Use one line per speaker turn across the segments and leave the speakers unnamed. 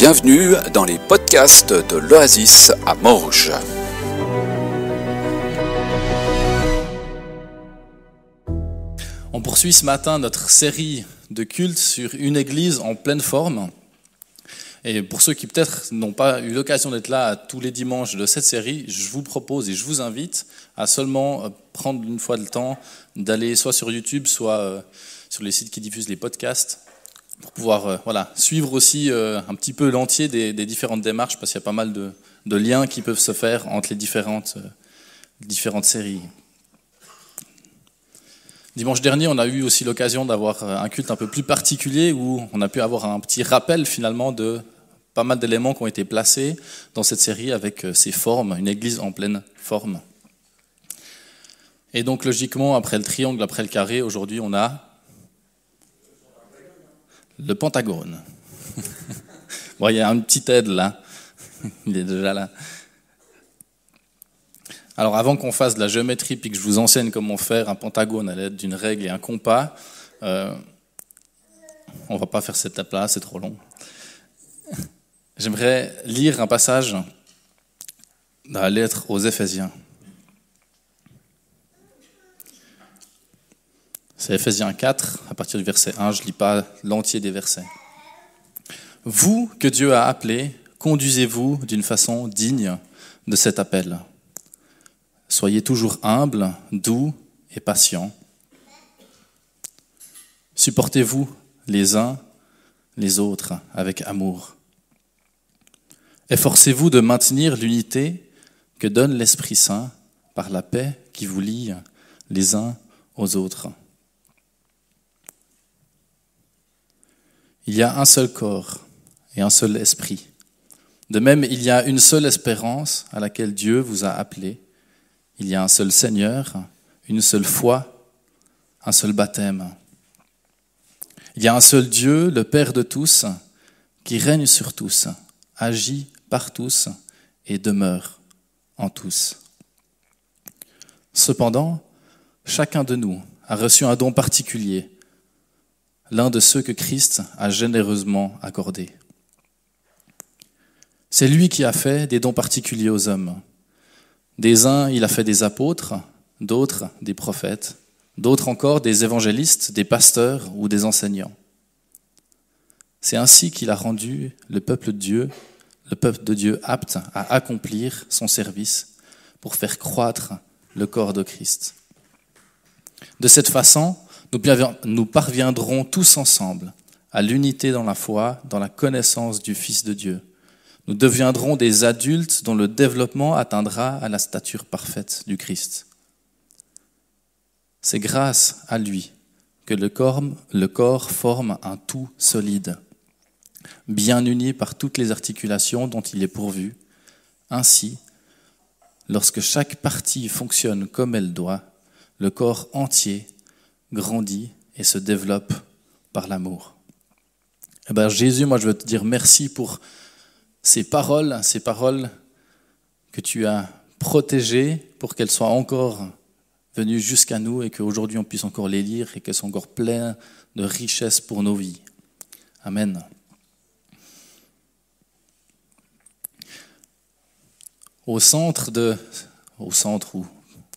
Bienvenue dans les podcasts de l'Oasis à Morges.
On poursuit ce matin notre série de cultes sur une église en pleine forme. Et pour ceux qui peut-être n'ont pas eu l'occasion d'être là tous les dimanches de cette série, je vous propose et je vous invite à seulement prendre une fois le temps d'aller soit sur YouTube, soit sur les sites qui diffusent les podcasts, pour pouvoir suivre aussi un petit peu l'entier des différentes démarches, parce qu'il y a pas mal de liens qui peuvent se faire entre les différentes séries. Dimanche dernier, on a eu aussi l'occasion d'avoir un culte un peu plus particulier où on a pu avoir un petit rappel finalement de pas mal d'éléments qui ont été placés dans cette série avec ces formes, une église en pleine forme. Et donc logiquement, après le triangle, après le carré, aujourd'hui on a le pentagone. Bon, il y a une petite aide là, il est déjà là. Alors avant qu'on fasse de la géométrie puis que je vous enseigne comment faire un pentagone à l'aide d'une règle et un compas, on va pas faire cette étape-là, c'est trop long. J'aimerais lire un passage dans la lettre aux Éphésiens. C'est Éphésiens 4, à partir du verset 1, je ne lis pas l'entier des versets. « Vous que Dieu a appelés, conduisez-vous d'une façon digne de cet appel. Soyez toujours humbles, doux et patients. Supportez-vous les uns les autres avec amour. Efforcez-vous de maintenir l'unité que donne l'Esprit Saint par la paix qui vous lie les uns aux autres. Il y a un seul corps et un seul esprit. De même, il y a une seule espérance à laquelle Dieu vous a appelés. Il y a un seul Seigneur, une seule foi, un seul baptême. Il y a un seul Dieu, le Père de tous, qui règne sur tous, agit par tous et demeure en tous. Cependant, chacun de nous a reçu un don particulier, l'un de ceux que Christ a généreusement accordés. C'est lui qui a fait des dons particuliers aux hommes. Des uns, il a fait des apôtres, d'autres, des prophètes, d'autres encore, des évangélistes, des pasteurs ou des enseignants. C'est ainsi qu'il a rendu le peuple de Dieu apte à accomplir son service pour faire croître le corps de Christ. De cette façon, nous parviendrons tous ensemble à l'unité dans la foi, dans la connaissance du Fils de Dieu. Nous deviendrons des adultes dont le développement atteindra à la stature parfaite du Christ. C'est grâce à lui que le corps forme un tout solide, bien uni par toutes les articulations dont il est pourvu. Ainsi, lorsque chaque partie fonctionne comme elle doit, le corps entier grandit et se développe par l'amour. Jésus, moi je veux te dire merci pour ces paroles que tu as protégées pour qu'elles soient encore venues jusqu'à nous et qu'aujourd'hui on puisse encore les lire et qu'elles soient encore pleines de richesses pour nos vies. Amen.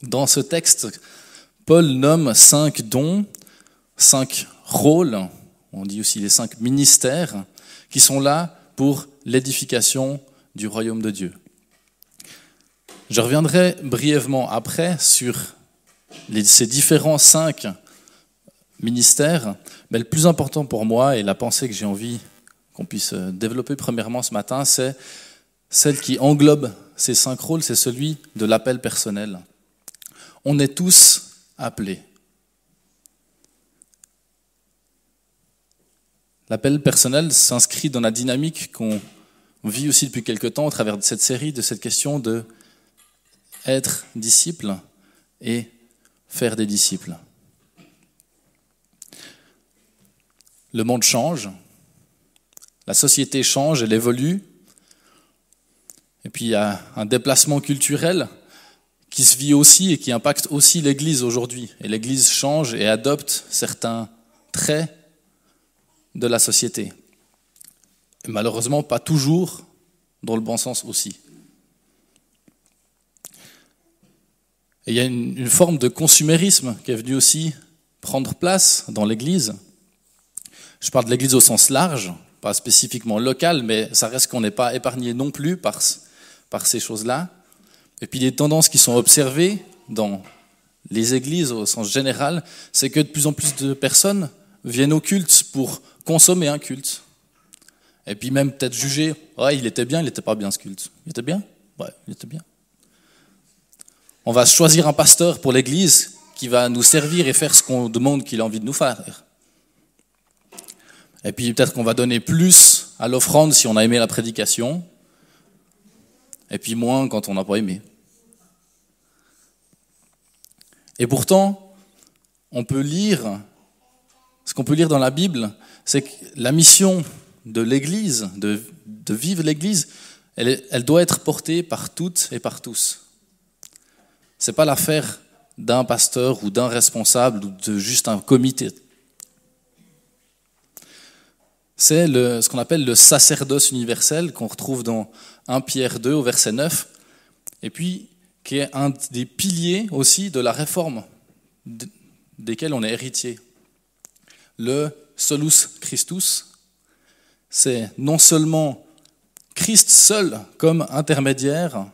Dans ce texte, Paul nomme 5 dons, 5 rôles, on dit aussi les 5 ministères, qui sont là pour l'édification du royaume de Dieu. Je reviendrai brièvement après sur ces différents 5 ministères, mais le plus important pour moi et la pensée que j'ai envie qu'on puisse développer premièrement ce matin, c'est celle qui englobe ces 5 rôles, c'est celui de l'appel personnel. On est tous appelés. L'appel personnel s'inscrit dans la dynamique qu'on vit aussi depuis quelque temps au travers de cette série, de cette question de être disciple et faire des disciples. Le monde change, la société change, elle évolue, et puis il y a un déplacement culturel qui se vit aussi et qui impacte aussi l'Église aujourd'hui. Et l'Église change et adopte certains traits de la société. Et malheureusement, pas toujours dans le bon sens aussi. Et il y a une forme de consumérisme qui est venue aussi prendre place dans l'Église. Je parle de l'Église au sens large, pas spécifiquement local, mais ça reste qu'on n'est pas épargné non plus par ces choses-là. Et puis les tendances qui sont observées dans les églises au sens général, c'est que de plus en plus de personnes viennent au culte pour consommer un culte. Et puis même peut-être juger, ouais, il était bien, il n'était pas bien ce culte. Il était bien? Ouais, il était bien. On va choisir un pasteur pour l'église qui va nous servir et faire ce qu'on demande qu'il a envie de nous faire. Et puis peut-être qu'on va donner plus à l'offrande si on a aimé la prédication, et puis moins quand on n'a pas aimé. Et pourtant, on peut lire, ce qu'on peut lire dans la Bible, c'est que la mission de l'Église, de vivre l'Église, elle doit être portée par toutes et par tous. C'est pas l'affaire d'un pasteur ou d'un responsable ou de juste un comité. C'est ce qu'on appelle le sacerdoce universel qu'on retrouve dans 1 Pierre 2 au verset 9, et puis qui est un des piliers aussi de la réforme desquels on est héritier. Le solus Christus, c'est non seulement Christ seul comme intermédiaire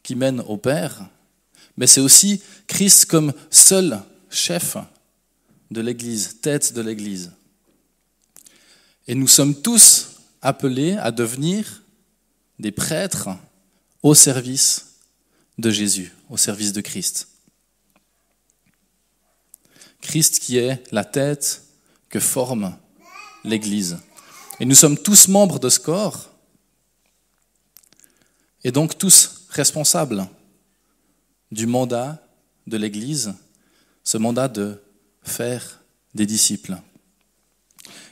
qui mène au Père, mais c'est aussi Christ comme seul chef de l'Église, tête de l'Église. Et nous sommes tous appelés à devenir des prêtres au service de Jésus, au service de Christ. Christ qui est la tête que forme l'Église. Et nous sommes tous membres de ce corps, et donc tous responsables du mandat de l'Église, ce mandat de faire des disciples.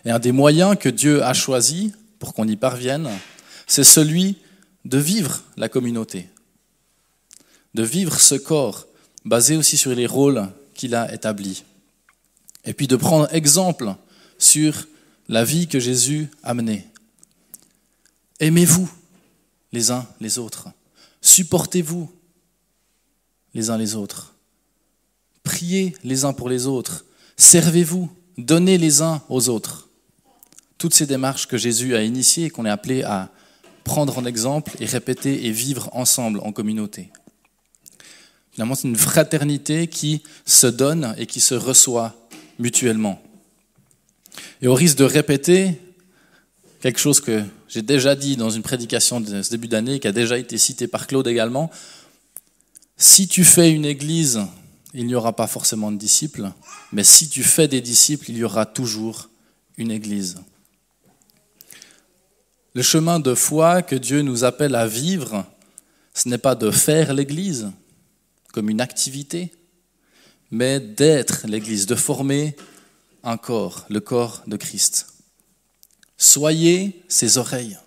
Et un des moyens que Dieu a choisi pour qu'on y parvienne, c'est celui de vivre la communauté, de vivre ce corps basé aussi sur les rôles qu'il a établis, et puis de prendre exemple sur la vie que Jésus a menée. Aimez-vous les uns les autres, supportez-vous les uns les autres, priez les uns pour les autres, servez-vous, donnez les uns aux autres. Toutes ces démarches que Jésus a initiées et qu'on est appelé à prendre en exemple et répéter et vivre ensemble en communauté. Finalement, c'est une fraternité qui se donne et qui se reçoit mutuellement. Et au risque de répéter quelque chose que j'ai déjà dit dans une prédication de ce début d'année, qui a déjà été cité par Claude également, si tu fais une église, il n'y aura pas forcément de disciples, mais si tu fais des disciples, il y aura toujours une église. Le chemin de foi que Dieu nous appelle à vivre, ce n'est pas de faire l'église comme une activité, mais d'être l'église, de former un corps, le corps de Christ. Soyez ses oreilles,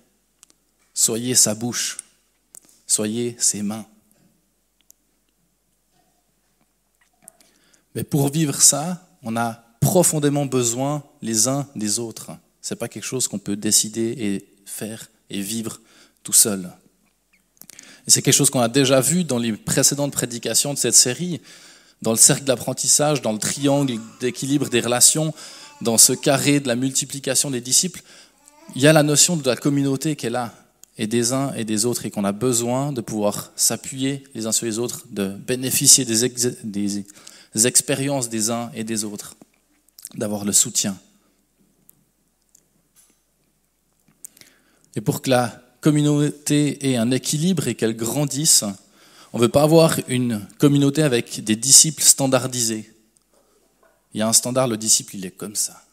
soyez sa bouche, soyez ses mains. Mais pour vivre ça, on a profondément besoin les uns des autres. Ce n'est pas quelque chose qu'on peut décider et faire et vivre tout seul. Et c'est quelque chose qu'on a déjà vu dans les précédentes prédications de cette série, dans le cercle d'apprentissage, dans le triangle d'équilibre des relations, dans ce carré de la multiplication des disciples. Il y a la notion de la communauté qui est là, et des uns et des autres, et qu'on a besoin de pouvoir s'appuyer les uns sur les autres, de bénéficier des expériences des uns et des autres, d'avoir le soutien. Et pour que la communauté ait un équilibre et qu'elle grandisse, on ne veut pas avoir une communauté avec des disciples standardisés. Il y a un standard, le disciple, il est comme ça.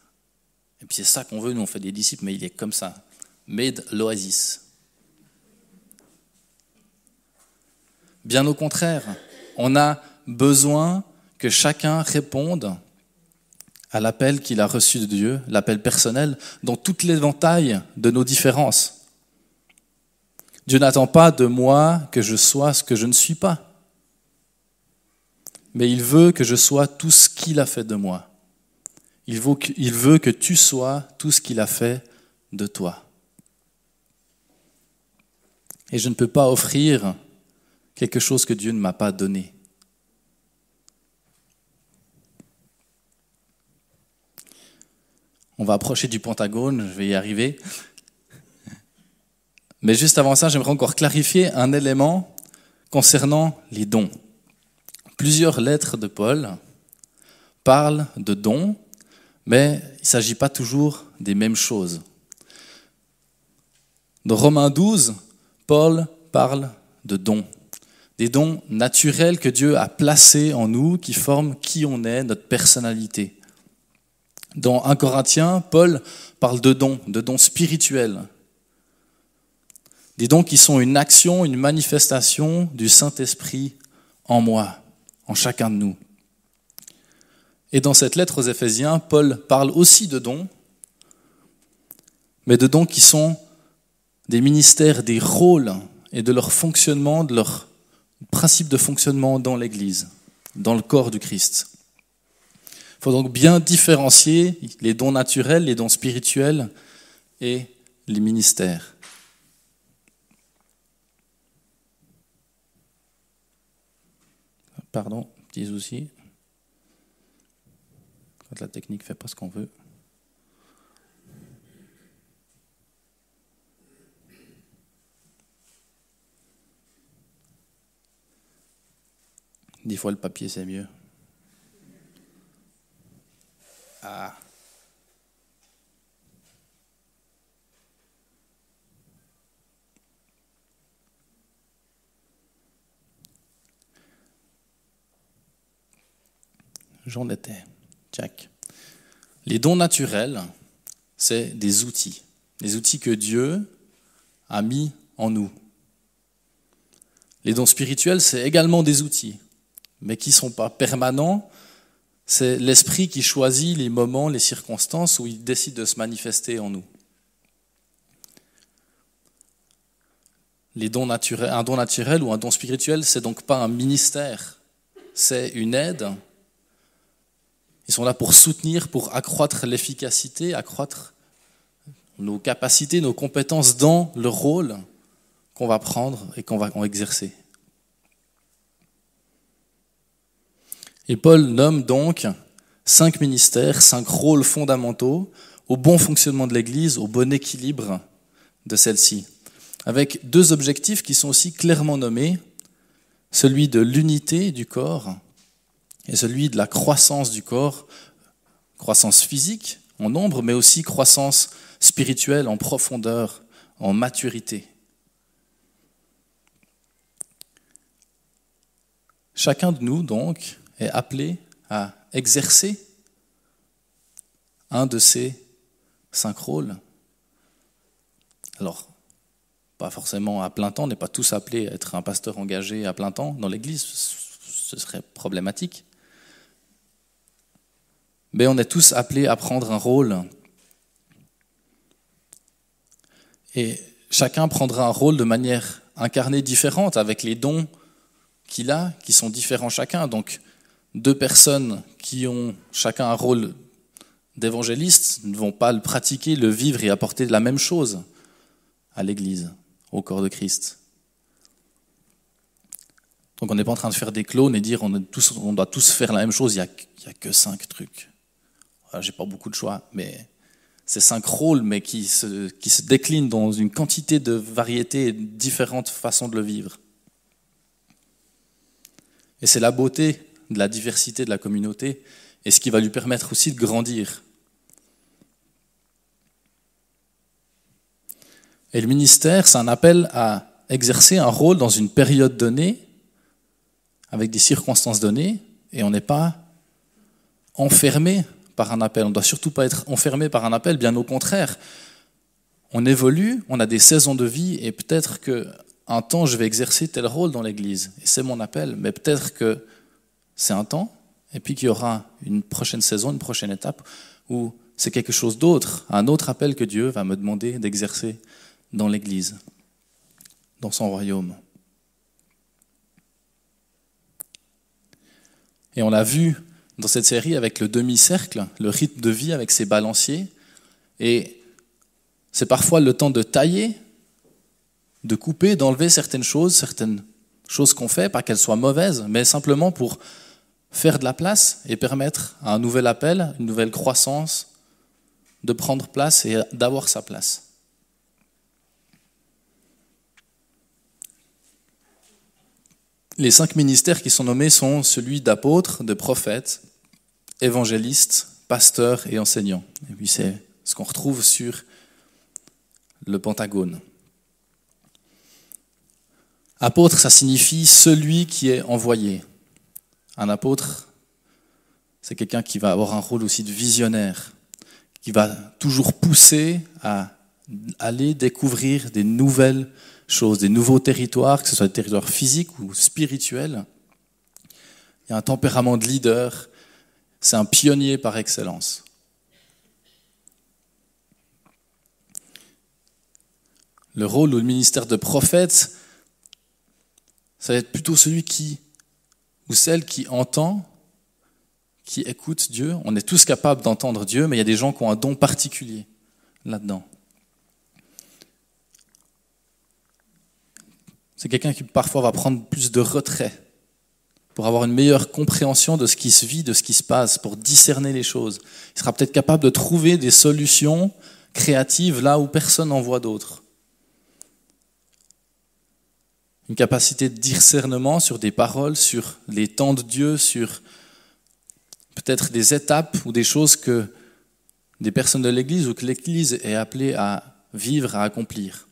Et puis c'est ça qu'on veut, nous on fait des disciples, mais il est comme ça. Made l'oasis. Bien au contraire, on a besoin que chacun réponde à l'appel qu'il a reçu de Dieu, l'appel personnel, dans toute l'éventail de nos différences. Dieu n'attend pas de moi que je sois ce que je ne suis pas, mais il veut que je sois tout ce qu'il a fait de moi. Il veut que tu sois tout ce qu'il a fait de toi. Et je ne peux pas offrir quelque chose que Dieu ne m'a pas donné. On va approcher du Pentagone, je vais y arriver. Mais juste avant ça, j'aimerais encore clarifier un élément concernant les dons. Plusieurs lettres de Paul parlent de dons, mais il ne s'agit pas toujours des mêmes choses. Dans Romains 12, Paul parle de dons. Des dons naturels que Dieu a placés en nous, qui forment qui on est, notre personnalité. Dans 1 Corinthiens, Paul parle de dons spirituels. Des dons qui sont une action, une manifestation du Saint-Esprit en moi, en chacun de nous. Et dans cette lettre aux Éphésiens, Paul parle aussi de dons, mais de dons qui sont des ministères, des rôles et de leur fonctionnement, de leur principe de fonctionnement dans l'Église, dans le corps du Christ. Il faut donc bien différencier les dons naturels, les dons spirituels et les ministères. Pardon, petit souci. Quand la technique ne fait pas ce qu'on veut. Des fois, le papier, c'est mieux. Ah. J'en étais. Check. Les dons naturels, c'est des outils que Dieu a mis en nous. Les dons spirituels, c'est également des outils, mais qui ne sont pas permanents. C'est l'Esprit qui choisit les moments, les circonstances où il décide de se manifester en nous. Un don naturel ou un don spirituel, c'est donc pas un ministère, c'est une aide. Ils sont là pour soutenir, pour accroître l'efficacité, accroître nos capacités, nos compétences dans le rôle qu'on va prendre et qu'on va exercer. Et Paul nomme donc 5 ministères, 5 rôles fondamentaux au bon fonctionnement de l'Église, au bon équilibre de celle-ci, avec 2 objectifs qui sont aussi clairement nommés, celui de l'unité du corps et celui de la croissance du corps, croissance physique en nombre, mais aussi croissance spirituelle en profondeur, en maturité. Chacun de nous, donc, est appelé à exercer un de ces 5 rôles. Alors, pas forcément à plein temps, on n'est pas tous appelés à être un pasteur engagé à plein temps dans l'Église, ce serait problématique. Mais on est tous appelés à prendre un rôle. Et chacun prendra un rôle de manière incarnée différente, avec les dons qu'il a, qui sont différents chacun. Donc, 2 personnes qui ont chacun un rôle d'évangéliste ne vont pas le pratiquer, le vivre et apporter la même chose à l'Église, au corps de Christ. Donc on n'est pas en train de faire des clones et dire on doit tous faire la même chose, il n'y a que 5 trucs. Alors, j'ai pas beaucoup de choix, mais c'est 5 rôles, mais qui se déclinent dans une quantité de variétés et différentes façons de le vivre. Et c'est la beauté de la diversité de la communauté et ce qui va lui permettre aussi de grandir. Et le ministère, c'est un appel à exercer un rôle dans une période donnée, avec des circonstances données, et on n'est pas enfermé par un appel. On ne doit surtout pas être enfermé par un appel, bien au contraire. On évolue, on a des saisons de vie, et peut-être qu'un temps, je vais exercer tel rôle dans l'Église, et c'est mon appel, mais peut-être que c'est un temps, et puis qu'il y aura une prochaine saison, une prochaine étape, où c'est quelque chose d'autre, un autre appel que Dieu va me demander d'exercer dans l'Église, dans son royaume. Et on l'a vu dans cette série avec le demi-cercle, le rythme de vie avec ses balanciers, et c'est parfois le temps de tailler, de couper, d'enlever certaines choses qu'on fait, pas qu'elles soient mauvaises, mais simplement pour faire de la place et permettre à un nouvel appel, une nouvelle croissance, de prendre place et d'avoir sa place. Les 5 ministères qui sont nommés sont celui d'apôtre, de prophète, évangéliste, pasteur et enseignant. Et puis c'est ce qu'on retrouve sur le Pentagone. Apôtre, ça signifie celui qui est envoyé. Un apôtre, c'est quelqu'un qui va avoir un rôle aussi de visionnaire, qui va toujours pousser à aller découvrir des nouvelles choses, des nouveaux territoires, que ce soit des territoires physiques ou spirituels. Il y a un tempérament de leader, c'est un pionnier par excellence. Le rôle ou le ministère de prophète, ça va être plutôt celui qui, ou celle qui entend, qui écoute Dieu. On est tous capables d'entendre Dieu, mais il y a des gens qui ont un don particulier là-dedans. C'est quelqu'un qui parfois va prendre plus de retrait pour avoir une meilleure compréhension de ce qui se vit, de ce qui se passe, pour discerner les choses. Il sera peut-être capable de trouver des solutions créatives là où personne n'en voit d'autres. Une capacité de discernement sur des paroles, sur les temps de Dieu, sur peut-être des étapes ou des choses que des personnes de l'Église ou que l'Église est appelée à vivre, à accomplir.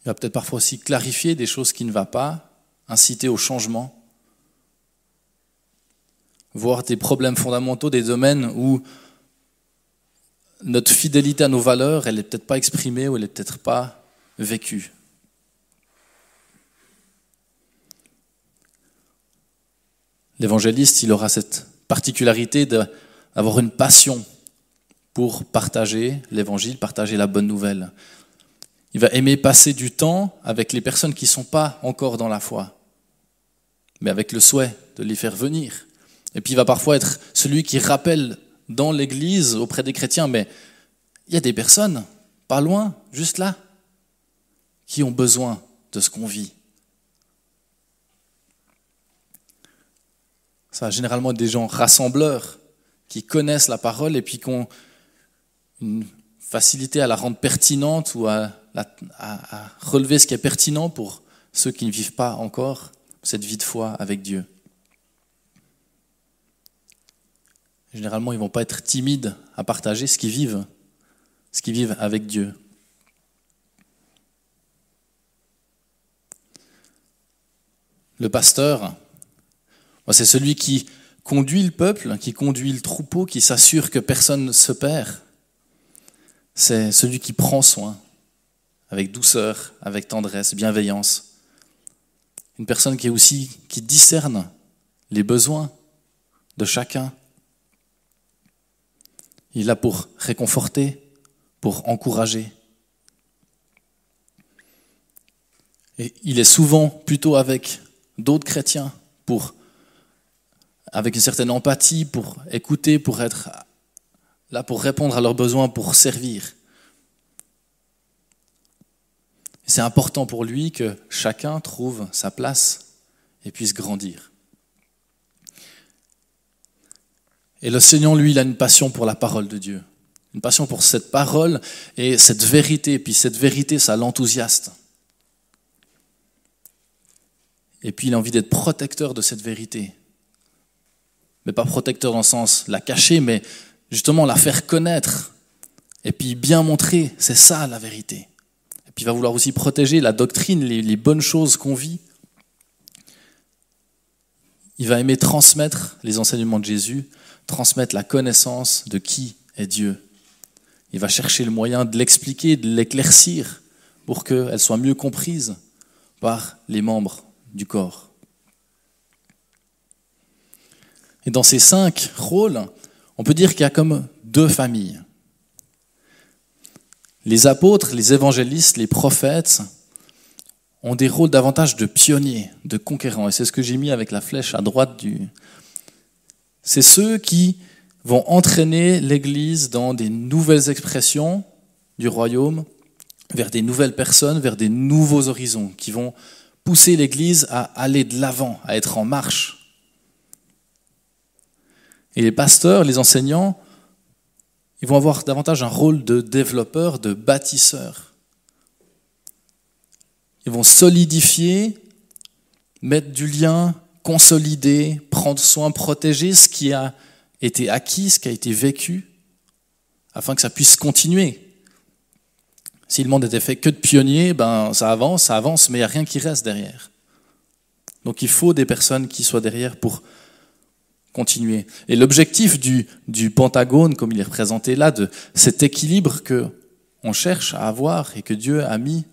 Il va peut-être parfois aussi clarifier des choses qui ne vont pas, inciter au changement, voir des problèmes fondamentaux, des domaines où notre fidélité à nos valeurs, elle n'est peut-être pas exprimée ou elle n'est peut-être pas vécue. L'évangéliste, il aura cette particularité d'avoir une passion pour partager l'évangile, partager la bonne nouvelle. Il va aimer passer du temps avec les personnes qui ne sont pas encore dans la foi, mais avec le souhait de les faire venir. Et puis il va parfois être celui qui rappelle dans l'église, auprès des chrétiens, mais il y a des personnes, pas loin, juste là, qui ont besoin de ce qu'on vit. Ça va généralement être des gens rassembleurs qui connaissent la parole et puis qui ont une facilité à la rendre pertinente ou à relever ce qui est pertinent pour ceux qui ne vivent pas encore cette vie de foi avec Dieu. Généralement, ils ne vont pas être timides à partager ce qu'ils vivent avec Dieu. Le pasteur, c'est celui qui conduit le peuple, qui conduit le troupeau, qui s'assure que personne ne se perd. C'est celui qui prend soin, avec douceur, avec tendresse, bienveillance. Une personne qui discerne les besoins de chacun. Il est là pour réconforter, pour encourager. Et il est souvent plutôt avec d'autres chrétiens, avec une certaine empathie, pour écouter, pour être là pour répondre à leurs besoins, pour servir. C'est important pour lui que chacun trouve sa place et puisse grandir. Et le Seigneur, lui, il a une passion pour la parole de Dieu. Une passion pour cette parole et cette vérité. Et puis cette vérité, ça l'enthousiaste. Et puis il a envie d'être protecteur de cette vérité. Mais pas protecteur dans le sens la cacher, mais justement la faire connaître. Et puis bien montrer, c'est ça la vérité. Et puis il va vouloir aussi protéger la doctrine, les bonnes choses qu'on vit. Il va aimer transmettre les enseignements de Jésus, transmettre la connaissance de qui est Dieu. Il va chercher le moyen de l'expliquer, de l'éclaircir pour qu'elle soit mieux comprise par les membres du corps. Et dans ces 5 rôles, on peut dire qu'il y a comme 2 familles. Les apôtres, les évangélistes, les prophètes ont des rôles davantage de pionniers, de conquérants. Et c'est ce que j'ai mis avec la flèche à droite C'est ceux qui vont entraîner l'Église dans des nouvelles expressions du royaume, vers des nouvelles personnes, vers des nouveaux horizons, qui vont pousser l'Église à aller de l'avant, à être en marche. Et les pasteurs, les enseignants, ils vont avoir davantage un rôle de développeurs, de bâtisseurs. Ils vont solidifier, mettre du lien, consolider, prendre soin, protéger ce qui a été acquis, ce qui a été vécu, afin que ça puisse continuer. Si le monde était fait que de pionniers, ça avance, mais il n'y a rien qui reste derrière. Donc il faut des personnes qui soient derrière pour continuer. Et l'objectif du Pentagone, comme il est représenté là, de cet équilibre qu'on cherche à avoir et que Dieu a mis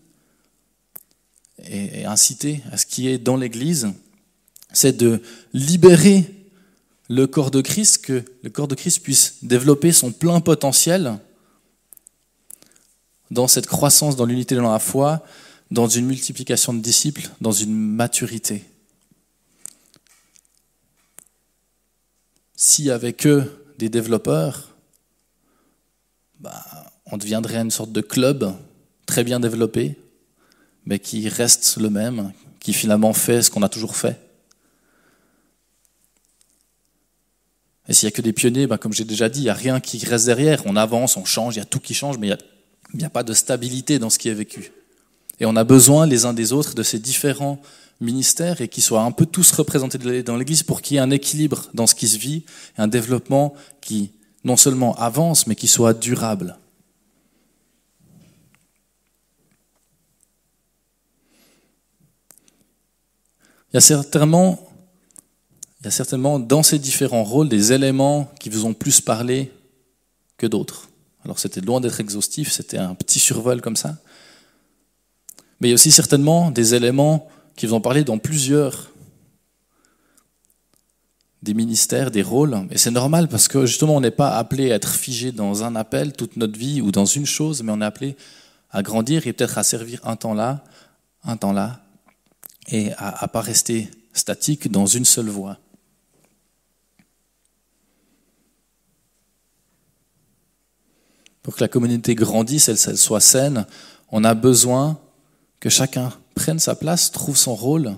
et incité à ce qui est dans l'Église, c'est de libérer le corps de Christ, que le corps de Christ puisse développer son plein potentiel dans cette croissance, dans l'unité dans la foi, dans une multiplication de disciples, dans une maturité. S'il y avait que des développeurs, on deviendrait une sorte de club très bien développé, mais qui reste le même, qui finalement fait ce qu'on a toujours fait. Et s'il n'y a que des pionniers, comme j'ai déjà dit, il n'y a rien qui reste derrière. On avance, on change, il y a tout qui change, mais il n'y a pas de stabilité dans ce qui est vécu. Et on a besoin les uns des autres de ces différents ministères et qu'ils soient un peu tous représentés dans l'Église pour qu'il y ait un équilibre dans ce qui se vit, et un développement qui non seulement avance, mais qui soit durable. Il y a certainement dans ces différents rôles des éléments qui vous ont plus parlé que d'autres. Alors c'était loin d'être exhaustif, c'était un petit survol comme ça. Mais il y a aussi certainement des éléments qui vous ont parlé dans plusieurs des ministères, des rôles. Et c'est normal parce que justement on n'est pas appelé à être figé dans un appel toute notre vie ou dans une chose, mais on est appelé à grandir et peut-être à servir un temps là, et à ne pas rester statique dans une seule voie. Pour que la communauté grandisse, elle soit saine, on a besoin que chacun prenne sa place, trouve son rôle,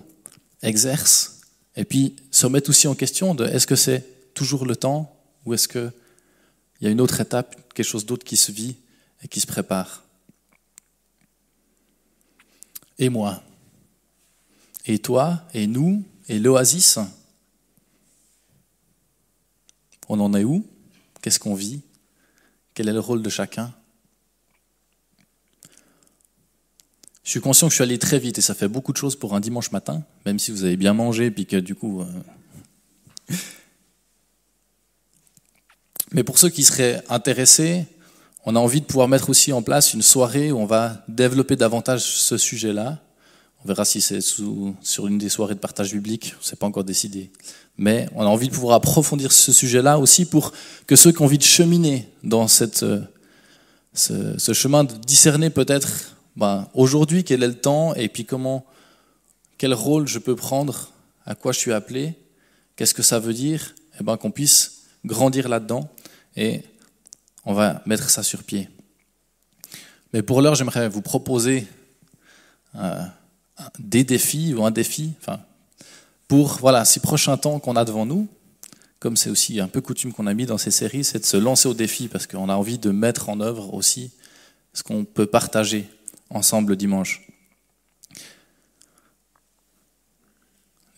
exerce, et puis se remette aussi en question de est-ce que c'est toujours le temps ou est-ce qu'il y a une autre étape, quelque chose d'autre qui se vit et qui se prépare. Et moi, et toi, et nous, et l'Oasis, on en est où? Qu'est-ce qu'on vit? Quel est le rôle de chacun? Je suis conscient que je suis allé très vite et ça fait beaucoup de choses pour un dimanche matin, même si vous avez bien mangé puis que du coup... Mais pour ceux qui seraient intéressés, on a envie de pouvoir mettre aussi en place une soirée où on va développer davantage ce sujet-là. On verra si c'est sur une des soirées de partage biblique, on ne s'est pas encore décidé. Mais on a envie de pouvoir approfondir ce sujet-là aussi pour que ceux qui ont envie de cheminer dans ce chemin, de discerner peut-être aujourd'hui quel est le temps et puis quel rôle je peux prendre, à quoi je suis appelé, qu'est-ce que ça veut dire, qu'on puisse grandir là-dedans et on va mettre ça sur pied. Mais pour l'heure, j'aimerais vous proposer des défis ou un défi pour ces prochains temps qu'on a devant nous. Comme c'est aussi un peu coutume qu'on a mis dans ces séries, c'est de se lancer au défi parce qu'on a envie de mettre en œuvre aussi ce qu'on peut partager ensemble le dimanche.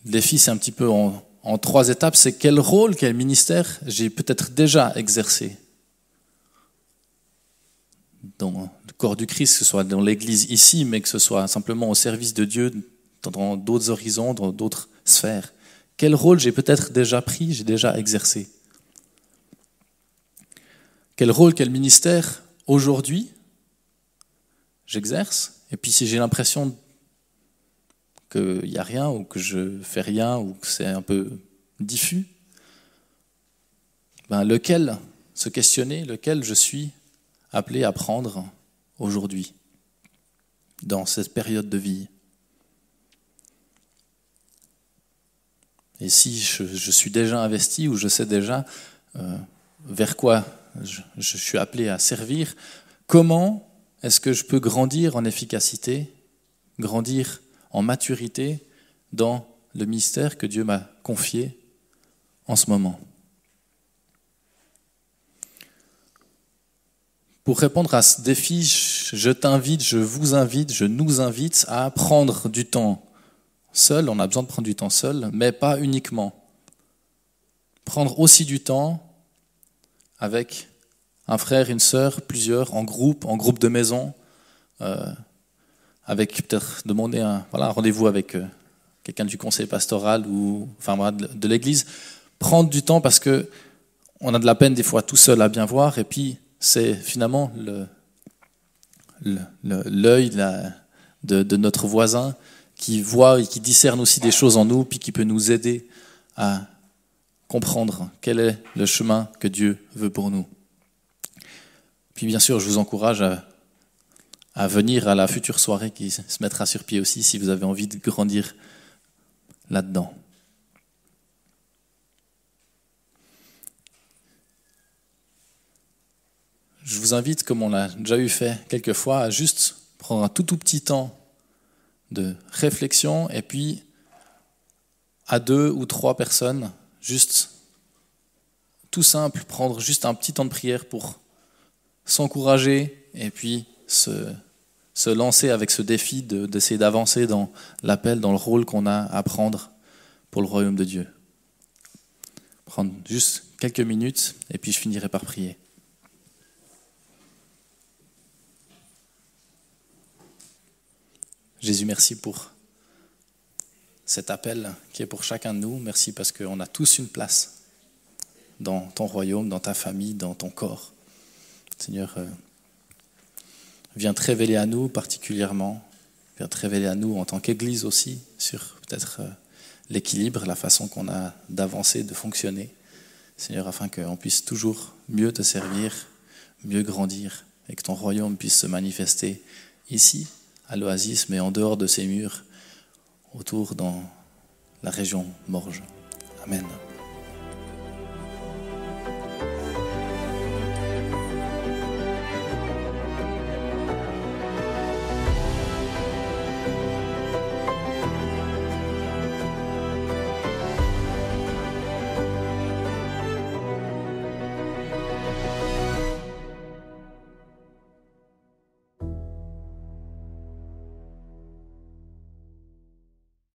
Le défi, c'est un petit peu en 3 étapes. C'est quel rôle, quel ministère j'ai peut-être déjà exercé dans le corps du Christ, que ce soit dans l'Église ici, mais que ce soit simplement au service de Dieu dans d'autres horizons, dans d'autres sphères. Quel rôle j'ai peut-être déjà pris, j'ai déjà exercé? Quel rôle, quel ministère aujourd'hui j'exerce? Et puis si j'ai l'impression qu'il n'y a rien, ou que je fais rien, ou que c'est un peu diffus, lequel se questionner, lequel je suis appelé à prendre aujourd'hui, dans cette période de vie. Et si je suis déjà investi ou je sais déjà vers quoi je suis appelé à servir, comment est-ce que je peux grandir en efficacité, grandir en maturité dans le ministère que Dieu m'a confié en ce moment? Pour répondre à ce défi, je t'invite, je vous invite, je nous invite à prendre du temps seul. On a besoin de prendre du temps seul, mais pas uniquement. Prendre aussi du temps avec un frère, une sœur, plusieurs, en groupe de maison, avec peut-être demander un rendez-vous avec quelqu'un du conseil pastoral ou de l'église. Prendre du temps parce que on a de la peine des fois tout seul à bien voir, et puis c'est finalement l'œil de notre voisin qui voit et qui discerne aussi des choses en nous, puis qui peut nous aider à comprendre quel est le chemin que Dieu veut pour nous. Puis bien sûr, je vous encourage à venir à la future soirée qui se mettra sur pied aussi, si vous avez envie de grandir là-dedans. Je vous invite, comme on l'a déjà eu fait quelques fois, à juste prendre un tout petit temps de réflexion, et puis à 2 ou 3 personnes, juste tout simple, prendre juste un petit temps de prière pour s'encourager et puis se lancer avec ce défi d'essayer d'avancer dans l'appel, dans le rôle qu'on a à prendre pour le royaume de Dieu. Prendre juste quelques minutes et puis je finirai par prier. Jésus, merci pour cet appel qui est pour chacun de nous. Merci parce qu'on a tous une place dans ton royaume, dans ta famille, dans ton corps. Seigneur, viens te révéler à nous particulièrement, viens te révéler à nous en tant qu'Église aussi, sur peut-être l'équilibre, la façon qu'on a d'avancer, de fonctionner. Seigneur, afin qu'on puisse toujours mieux te servir, mieux grandir, et que ton royaume puisse se manifester ici, à l'Oasis, mais en dehors de ces murs, autour dans la région Morges. Amen.